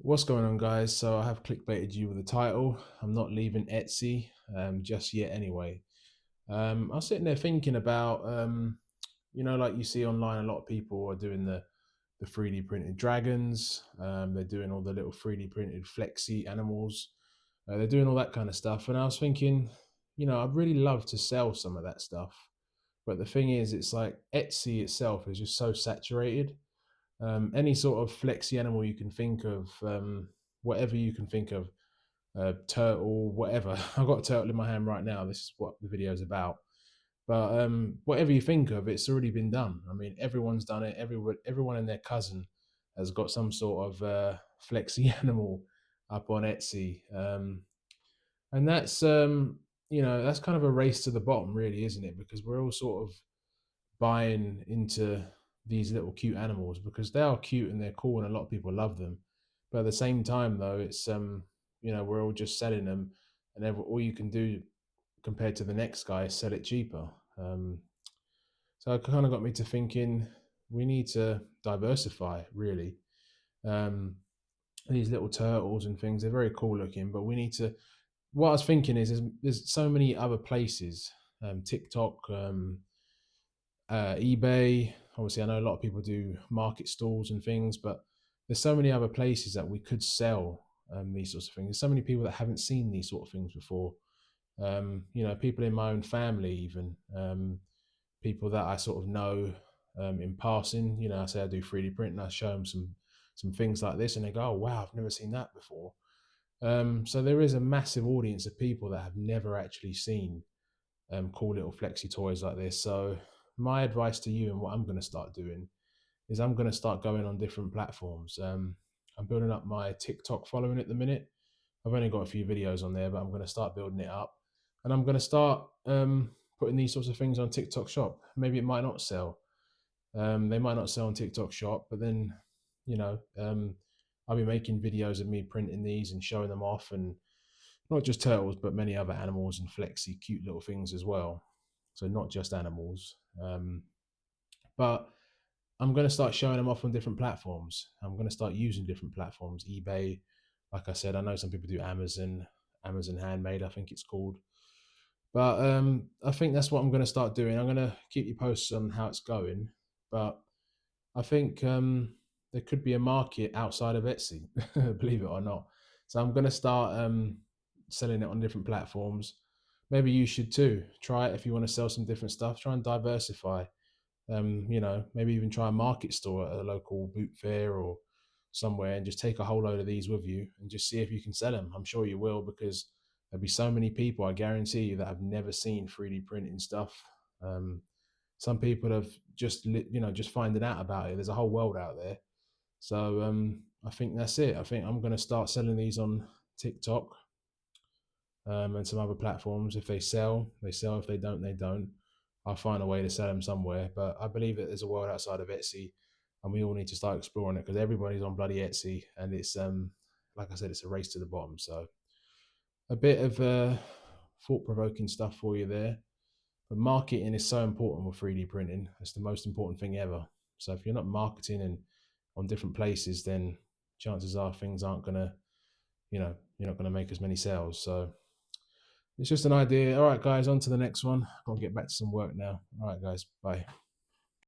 What's going on, guys? So I have clickbaited you with the title. I'm not leaving Etsy just yet anyway. I was sitting there thinking about, like you see online, a lot of people are doing the 3D printed dragons. They're doing all the little 3D printed flexi animals. They're doing all that kind of stuff. And I was thinking, I'd really love to sell some of that stuff. But the thing is, it's like Etsy itself is just so saturated. Any sort of flexi animal you can think of, whatever you can think of, turtle, whatever. I've got a turtle in my hand right now. This is what the video is about. But whatever you think of, it's already been done. I mean, everyone's done it. Everyone and their cousin has got some sort of flexi animal up on Etsy, and that's kind of a race to the bottom, really, isn't it? Because we're all sort of buying into these little cute animals because they are cute and they're cool and a lot of people love them. But at the same time, though, it's we're all just selling them, and all you can do compared to the next guy is sell it cheaper. So it kind of got me to thinking we need to diversify, really. Um, these little turtles and things, they're very cool looking, but we need to. What I was thinking is, there's so many other places, TikTok, eBay. Obviously, I know a lot of people do market stalls and things, but there's so many other places that we could sell these sorts of things. There's so many people that haven't seen these sort of things before. People in my own family, even people that I sort of know in passing. I say I do 3D print, and I show them some things like this, and they go, "Oh wow, I've never seen that before." So there is a massive audience of people that have never actually seen cool little flexi toys like this. So my advice to you and what I'm going to start doing is I'm going to start going on different platforms. I'm building up my TikTok following at the minute. I've only got a few videos on there, but I'm going to start building it up, and I'm going to start putting these sorts of things on TikTok Shop. Maybe it might not sell. They might not sell on TikTok Shop, but then I'll be making videos of me printing these and showing them off, and not just turtles, but many other animals and flexy, cute little things as well. So not just animals. But I'm going to start showing them off on different platforms. I'm going to start using different platforms. eBay, like I said, I know some people do Amazon Handmade, I think it's called. But I think that's what I'm going to start doing. I'm going to keep you posted on how it's going. But I think there could be a market outside of Etsy, believe it or not. So I'm going to start selling it on different platforms. Maybe you should too. Try it if you want to sell some different stuff. Try and diversify. Maybe even try a market store at a local boot fair or somewhere, and just take a whole load of these with you and just see if you can sell them. I'm sure you will, because there'll be so many people, I guarantee you, that have never seen 3D printing stuff. Um, some people have just finding out about it. There's a whole world out there. So I think that's it. I think I'm going to start selling these on TikTok and some other platforms. If they sell, they sell. If they don't, they don't. I'll find a way to sell them somewhere. But I believe that there's a world outside of Etsy, and we all need to start exploring it, because everybody's on bloody Etsy, and it's like I said, it's a race to the bottom. So a bit of thought-provoking stuff for you there. But marketing is so important with 3D printing. It's the most important thing ever. So if you're not marketing and on different places, then chances are things aren't gonna, you're not gonna make as many sales. So it's just an idea. All right, guys, on to the next one. I'll get back to some work now. All right, guys, bye.